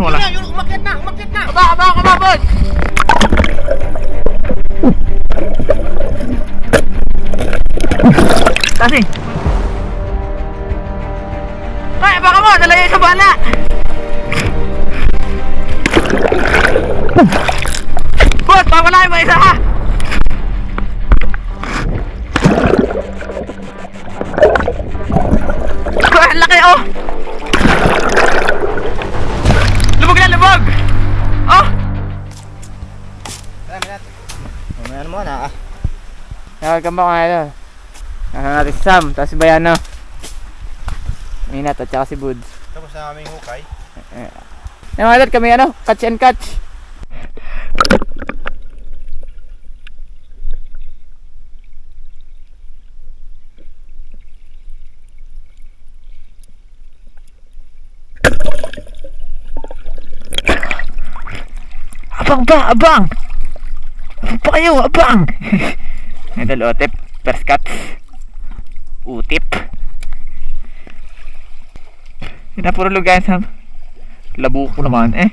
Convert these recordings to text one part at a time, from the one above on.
Wala. Umakyat na, umakyat na. Aba, boss. Kasi. Ay, baka mo, nalayo sa bala. Boss, pawala yung mga isa ha. Ang laki oh. Lubog na, lubog. Oh. Ano mo na ah. Welcome back mga idol. Nasa natin si Sam, tapos si Bayano, Minat at saka si Buds. Tapos na kaming hukay. Yung mga idol, kami ano, catch and catch. Abang ba, abang! Abang pa kayo, abang! Idol, otip, first cut, utip. Hindi na puro lugay sa labo ko naman eh.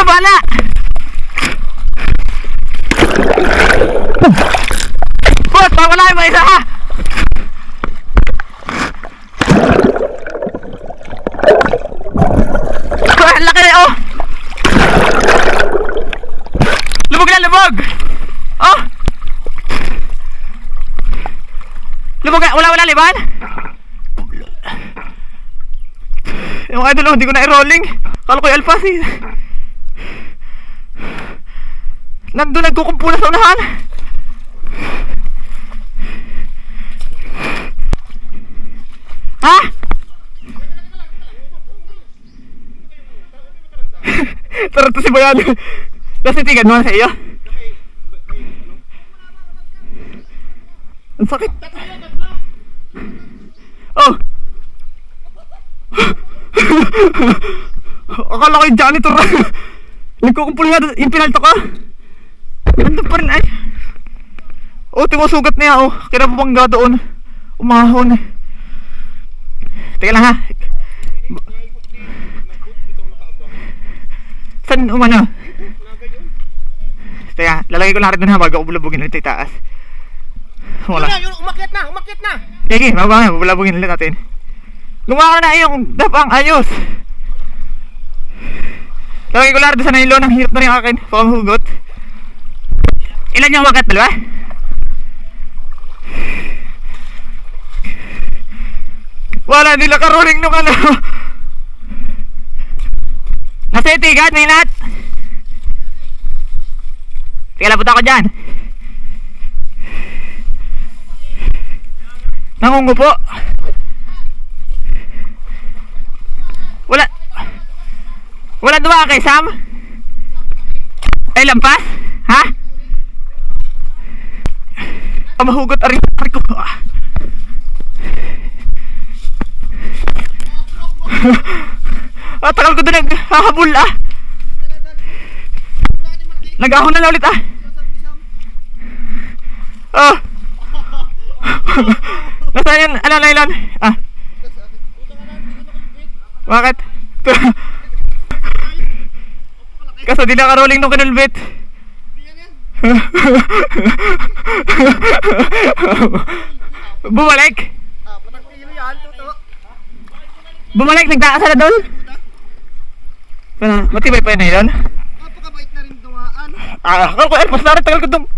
bala! Boss, pawala yung mga isa ha! Ang laki na oh! Lubog na, lubog! Oh! Lubog na, wala liban? Yung idol oh, hindi ko na i-rolling. Kala ko yung alpas eh. Nandun nagkukumpulas sa unahan. Ha? Tara to si Bayan. Tapos itigan mo na sa iyo. Ang sakit. Oh. Akala ko yung janitor. Nagkukumpul nga yung pinalto ko. Nandun pa rin ay. Oh, timusugat niya oh. Kinapabangga doon. Umahon. Teka lang ha. Saan umano? Teka, lalagay ko lang rin doon ha bago ko bulabugin ulit itaas. Wala. Yun, umakyat na, umakyat na. Sige, mababa nga, bulabugin ulit natin. Lumawa na yung dapang ayos. Lalagay ko lang rin doon sa nylon. Ang hirap na rin akin. Pamahugot. Ilan yung umakyat? Dalawa? Wala nila karuling nung ano. Nasa itigat, Ninat. Teka lang, punta ako dyan. Nangungupo. Wala duwa kay Sam? Ay, lampas? Ha? Mahugot aring ko. Tagal ko doon naghahabol Nag-ahon na ulit Oh. Nasaan yan? Ano, nylon? Bakit? Kaso di naka-rolling nung kinulbit. Bumalik? Bumalik, nagtaasa na doon? Matibay pa yun nylon? Napakabait na rin dumaan. Akala ko airpods na rin, tagal ko doon.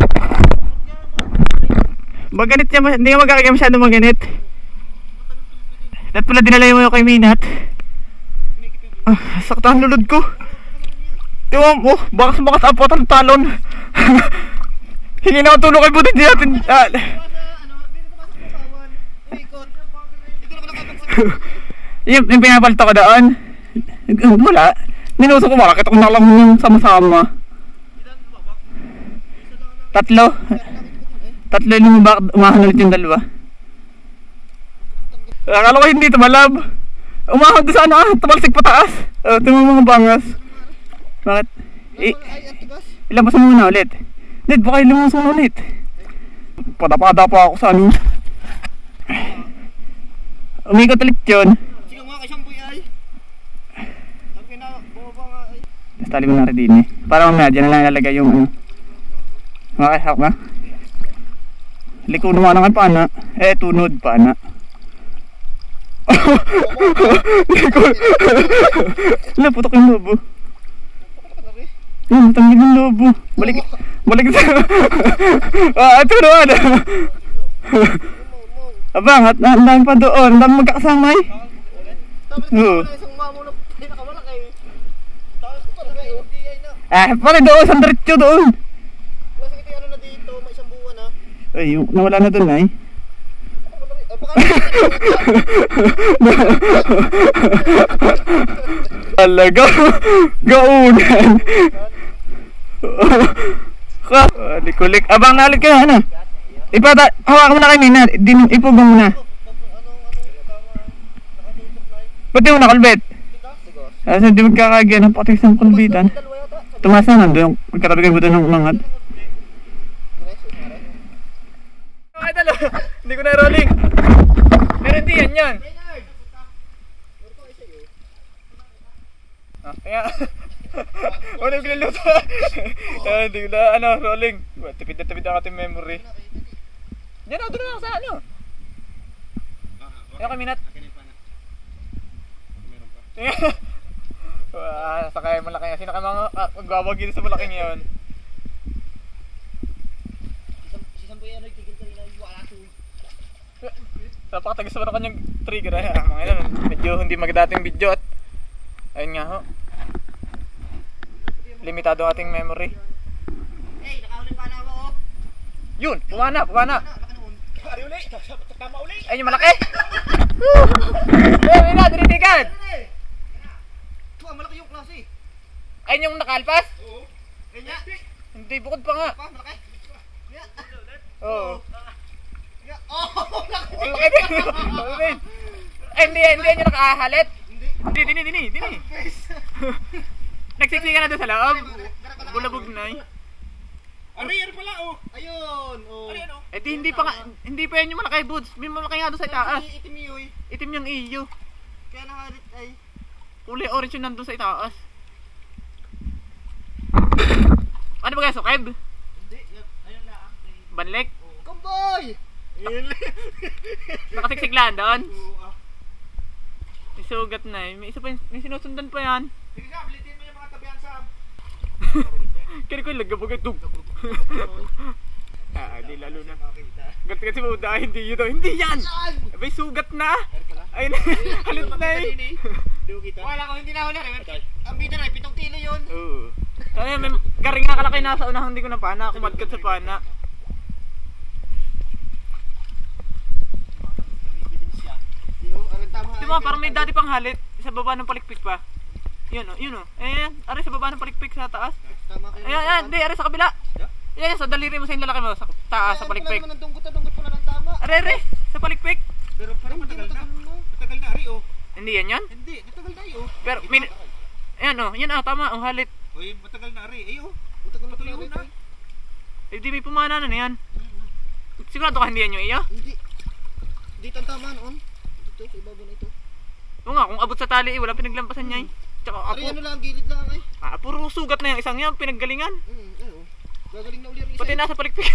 Maganit niya, hindi nga magkakagaya masyado maganit. Dapat pala dinala mo yung kay Minat. Sakta ang lulod ko. Tiwam, bakas apat ang talon. Hingi na ako tulong kay Budin natin. Yung pinapalito ko doon. Wala. Minuso ko bakit ako nalang yung sama-sama. Tatlo yung umahan ulit yung dalawa. Akala ko hindi tumalab. Umahan doon sa tumalsik pataas. Tingnan mga bangas. Bakit? Ilabas mo muna ulit. Dad, baka ilabas mo ulit. Padapa-dapa ako sa ano. Umikot ulit yun. Sige mga kasyamboy ay. Sabi na, bumaba nga ay. Tapos tali mo na rin din eh. Para mamaya dyan na lang ilalagay yung ano. Makahak na. Liko naman ang pana. Tunod pana. Liko. Wala, putok yung lobo. Matangin yung lobo. Balik sa... ito naman. Abang, ang dami pa doon. Ang dami magkakasamay. Tapos ko na isang mamulok. Hindi nakawalak eh. Tapos ko talaga eh. Hindi ay na. Pare doon, sa diretso doon. Wala sa ano na dito. May isang buwan na. Ay, nawala na doon ay. Talaga. Gaunan. Likulik. Abang nalit ka na ano. Hawakan mo na kay Mina. Ipubang mo na. Pati mo na kulbit. Kasi di magkakagyan ng patis ng kulbitan. Tumasa na doon. Magkatabi kayo buto ng umangat. Hindi ko na rolling. Meron din yan. Kaya wala yung pinuluto. Hindi ko na rolling. Tipid na ating memory. Diyan ako, doon lang sa ano. Ayaw kami nat. Sakay malaki. Sino kayo mga magwawagin sa malaki ngayon? Napakatagis naman ang kanyang trigger mga yun, medyo hindi magdating video at ayun nga ho, limitado ating memory. Hey, nakahuli pa na ako. Yun, pumana ayun yung malaki. Ayun na, dinitigan. Malaki yung klase. Ayun yung nakalpas. Kanya. Hindi, bukod pa nga. Malaki. Oo. Hindi nyo nakahalit. Dini. Nagsiksikan na doon sa loob. Bulabog na eh. Ari pala oh. Ayun. Oh. Ari ano? Eh hindi pa yan yung malaki boots. May malaki nga doon sa itaas. Itim yun. Itim yung iyo. Kaya nakahalit ay. Kulay orange yun nandun sa itaas. Ano ba kaya sukeb? Hindi. Ayun lang. Banlek? Kamboy! Nakasiksiglaan doon? May sugat na eh. May sinusundan pa yan. Sige Sam, litin mo yung mga tabihan Sam. Kaya ko yung lagabog ito. Di lalo na. Gat kasi mo dahil hindi yun. Hindi yan! May sugat na! Ayun na. Halit na eh. Wala ko hindi na huli. Ang bida na 7 kilo yun. Oo. Kaya may garing nga kalaki na sa unahang hindi ko na pana. Kumadkat sa pana. Diba parang may dati pang halit sa baba ng palikpik pa. Yun o. Ayan, ari sa baba ng palikpik sa taas. Ayan, hindi, ari sa kabila. Ayan, sa daliri mo sa yung lalaki mo, sa taas, sa palikpik. Dunggot mo na ng tama. Ari, sa palikpik. Pero parang matagal na. Matagal na, ari oh. Hindi yan yun? Hindi, matagal na oh. Pero, ayan o, yan tama, halit. Uy, matagal na, ari. Ay oh, matagal na. Eh, di may pumana na yan. Sigurado ka hindi yan yung iyo? Hindi. Dito ang tama noon. Dito, sa ibabaw na ito. Oo nga, kung abot sa tali eh, wala pinaglampasan niya eh. Tsaka Ari, ano lang, gilid lang eh. Puro sugat na yung isang yan, pinaggalingan. Ano? Gagaling na uli ang isa. Pati nasa palikpik.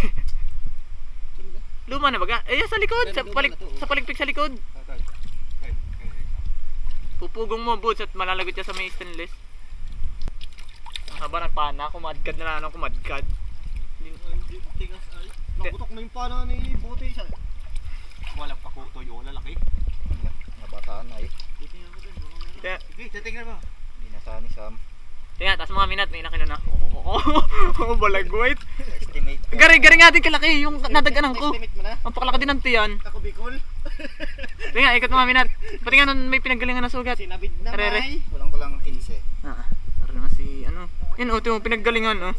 Luma na baga? Eh, sa likod, sa palikpik sa likod. Pupugong mo boots at malalagot siya sa may stainless. Ang haba ng pana, kumadkad na lang kumadkad. Hindi, tigas ay. Nakutok na yung pana ni Bote. Walang pakuto yung lalaki. Nabasaan na eh. Sige, titingnan mo. Hindi nasaan ni Sam. Tingnan, taas mga minat, may nakino na. Oo, balagwait. Estimate. Gari nga din kalaki yung nadaganan ko. Estimate mo na? Ang pakalaki din ng tiyan. Ako Bicol. Tingnan, ikot mga minat. Pati nga nun may pinanggalingan na sugat. Sinabid na Arere. may. Walang 15. Para naman si ano. Yun, ito yung pinanggalingan oh.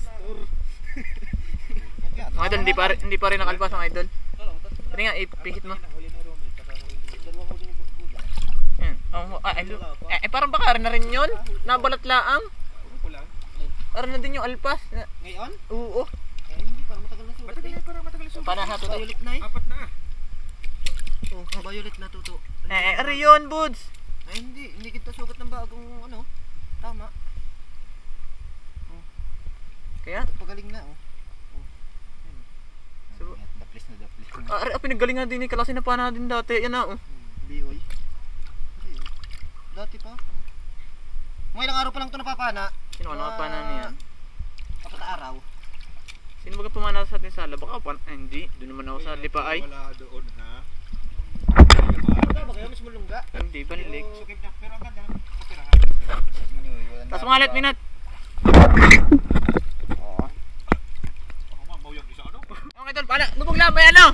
Mga idol, hindi pa rin nakalpas mga idol. Pati nga, ipihit mo. Parang baka na rin yun. Nabalat laang. Parang na din yung alpas. Ngayon? Oo. Hindi, parang matagal na sugat. Parang matagal na sugat. Paano na tuto? Violet na eh. Apat na. Oh, violet na tuto. Ari yun, Buds. Ay, hindi kita sugat ng bagong ano. Tama. Kaya? Pagaling na oh. So, daplis na. Ari, pinagalingan din ni Kalasi na pana din dati. Yan na oh. Bioy. Dati pa. Mga ilang araw pa lang ito napapana. Sino ka nakapana niyan? 4 araw. Sino baga pumana sa atin sala? Baka hindi. Doon naman ako sa lipa ay. Wala doon ha. Wala ba kayo mismo lungga? Hindi pa nilig. Sukib na pero ang ganda. Kapirahan. Tapos mga alit minat. Oo. Ako mabaw yung isa ano? Okay tol, pala. Lubog lang ba yan ano?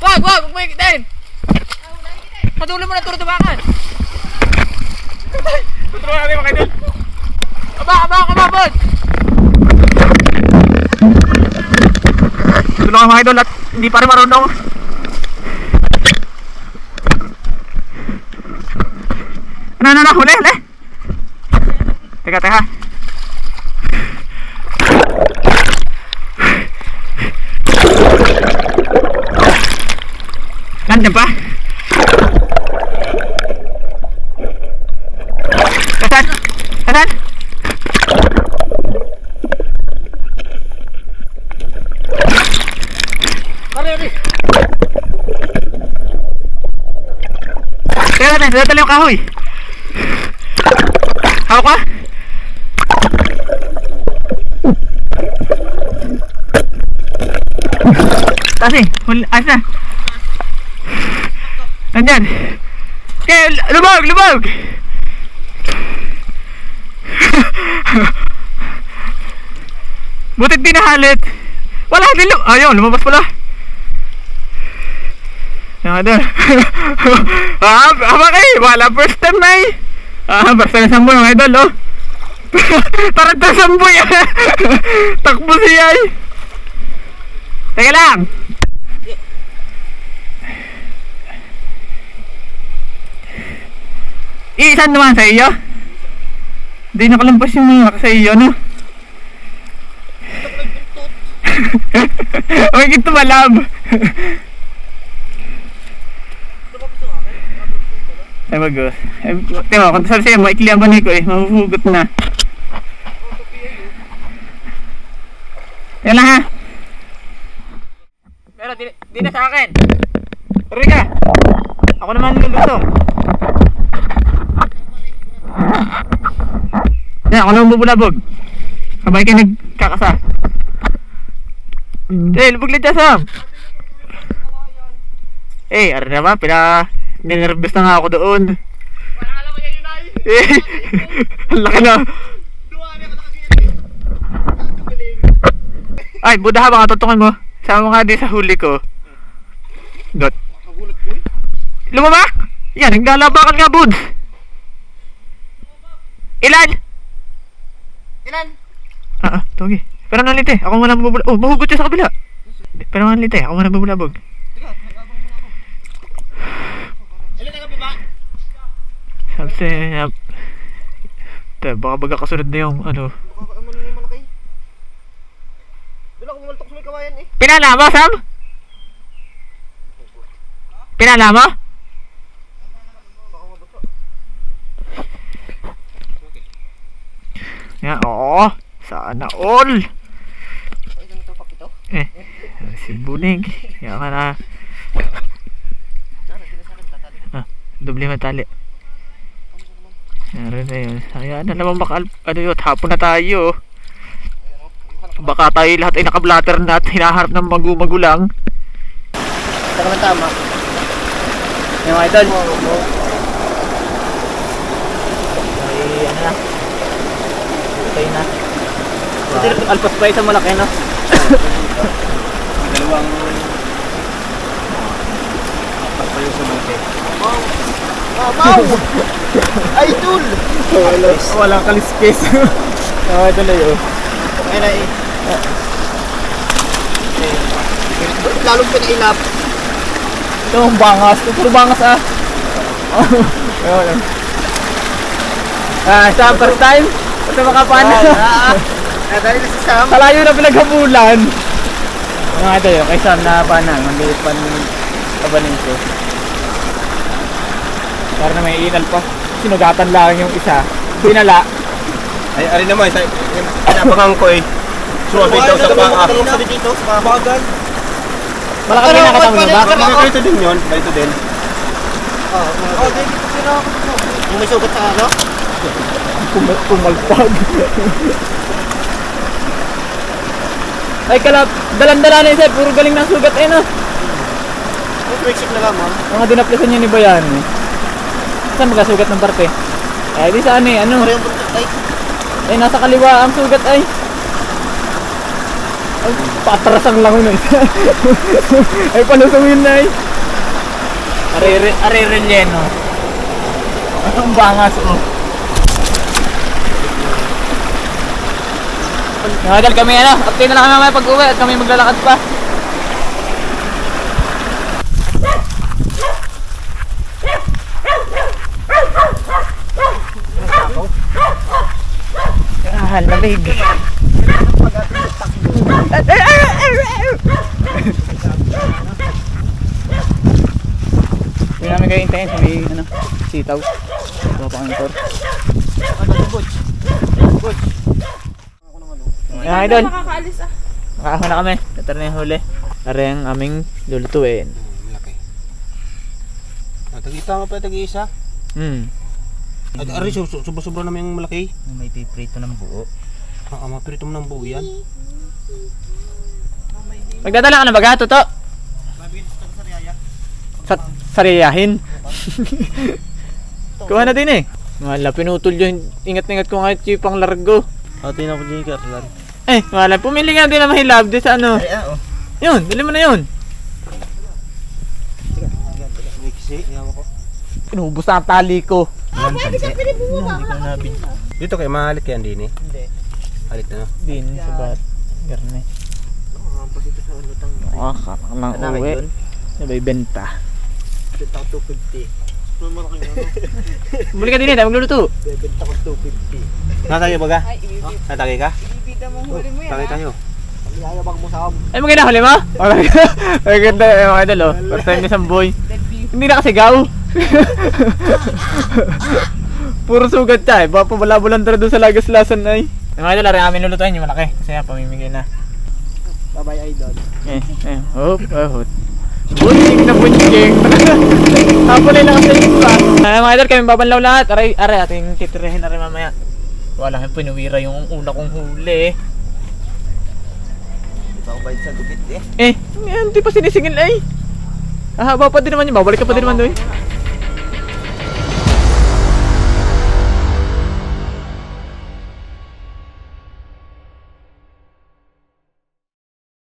Wag! May din! Sa dulo mo na turutubakan! Tuturo natin mga idol! Aba, Bud! Tulungan mga idol at hindi pa rin marunong. Ano, huli! Teka. Nandiyan pa? Kasan? Ari. Kaya natin, dadali yung kahoy. Hawak ka? Kasi, ayos na. Nandyan. Okay, lumog! Butit din nahalit. Wala din ayun, lumabas pala. Yan doon. Wala first time na eh. Basta na samboy mga idol oh. Parang ta samboy. Takbo siya eh. Teka lang! Iisan naman sa iyo? Hindi nakalampas yung mga sa iyo, no? May kito malab! Ay bagus. Tengok, kung sabi sa'yo, maikli ang banay ko eh, mahuhugot na. Yan lang ha. Pero di na sa akin. Tuloy ka. Ako naman luluto. Yan, ako naman bubulabog. Sabay kayo nagkakasa. Lubog lang dyan Sam. Ano naman, ninervous na nga ako doon. Wala alam mo yan yun ay. Ang laki na. Duwari ako nakagilid. Ay, budaha baka tutukin mo. Sama nga din sa huli ko. Got. Nagulat ko eh. Lumamak! Yan, naglalabakan nga, Bud. Ilan? Togi. Pero nalite, ako muna mabubulabog. Oh, mahugot siya sa kabila. Pero nalite, ako muna mabubulabog. Ilan na ka ba? Sabi siya, baka baga kasunod na yung ano. Baka naman yung malaki. Doon ako bumaltok sa may kawayan eh. Pinala mo, Sam? Pinala mo? Baka mabasa. Yan, oo. Sana all. Ay, ganito pa kito? Si Bunig. Yan ka na. Doble matali. Meron na yun. Ayan na naman baka ano yun, hapon na tayo. Baka tayo lahat ay nakablatter na at hinaharap ng magulang. Ito naman tama. Yung idol. Ay ano na. Okay na. Alpas pa isang malaki no? Dalawang apat pa yung sumuti. Wow! Idol! Walang kaliskis. Ito na yun. Ayun na eh. Lalong pinailap. Ito ang bangas. Ito puro bangas ah. Sa first time. Ito makapana. Dahil na si Sam. Kalayo na pinaghabulan. Mga ito yun. Kay Sam na pana. Mandilit pa ng kabanin ko. Para na may inal pa. Sinugatan lang yung isa. Binala. Ay, ari naman, pinabangang ko eh. Suwabi daw sa paa. Sabi dito sa bagan. Malaki na nakita mo ba? Ganito din yun, ganito din. Oh, dito sila. Yung may sugat sa ano? Pumalpag. Ay kalap, dalan-dala na yun sir. Puro galing ng sugat eh no. Yung friction na lamang. Mga dinaplisan niya ni Bayan eh. Saan magkasugat ng parte? Eh di saan eh, ano? Parehong buntot ay. Eh nasa kaliwa ang sugat ay. Ay patrasang lang yun eh. Ay palusungin na eh. Are-relleno. Ang bangas oh. Nakadal kami ano, update na lang kami mamaya pag-uwi at kami maglalakad pa. Lamig. Hindi namin kayo hintayin sa may ano, sitaw. Ito pa kami tor. Mga idol. Nakahon na kami. Ito na yung huli. Ari ang aming lulutuin. Malaki. Tag-isa nga pa, tag-isa. At ari, sobra-sobra naman yung malaki. May piprito ng buo. Mapirito mo ng buo yan. Magdadala ka na baga, Toto? Sariyahin. Kuha na din eh. Wala, pinutol yun. Ingat-ingat ko kahit yung pang largo. Atin ako dyan, Carlan. Wala, pumili nga din na mahilab din sa ano. Yun, dali mo na yun. May kisi, yawa ko. Pinubos na ang tali ko. Pwede ka pinibumaba. Dito kayo, mahalik yan din eh. Hindi. Halik na no? Din, sa bat. Garne. Tumampas ito sa ano tang. Karang nang uwi. May benta. Benta ko 250. Ano malaki nga no? Buli ka din eh, magluluto. Benta ko 250. Natagay ba ka? Ay, ibibita. Natagay ka? Ibibita mo huli mo yan Tagay ha. tayo. Ang yayabang mo sa Ay, maganda huli mo? Maganda mga idol oh. First time isang boy. Hindi na kasigaw. Puro sugat siya eh. Baka pabalabulandra doon sa Lagaslasan ay. Yung mga idol, ari amin lulutuin yung malaki. Kasi yan, pamimigay na. Bye-bye idol. Hop. Bunching na bunching. Hapon lang sa iyo ba? Mga idol, kami babanlaw lahat. Aray, ating titirahin na rin mamaya. Wala kang pinuwira yung una kong huli eh. Ito ako bayad sa dubit eh. Hindi pa sinisingil ay. Haba pa din naman yun. Babalik ka pa din naman doon.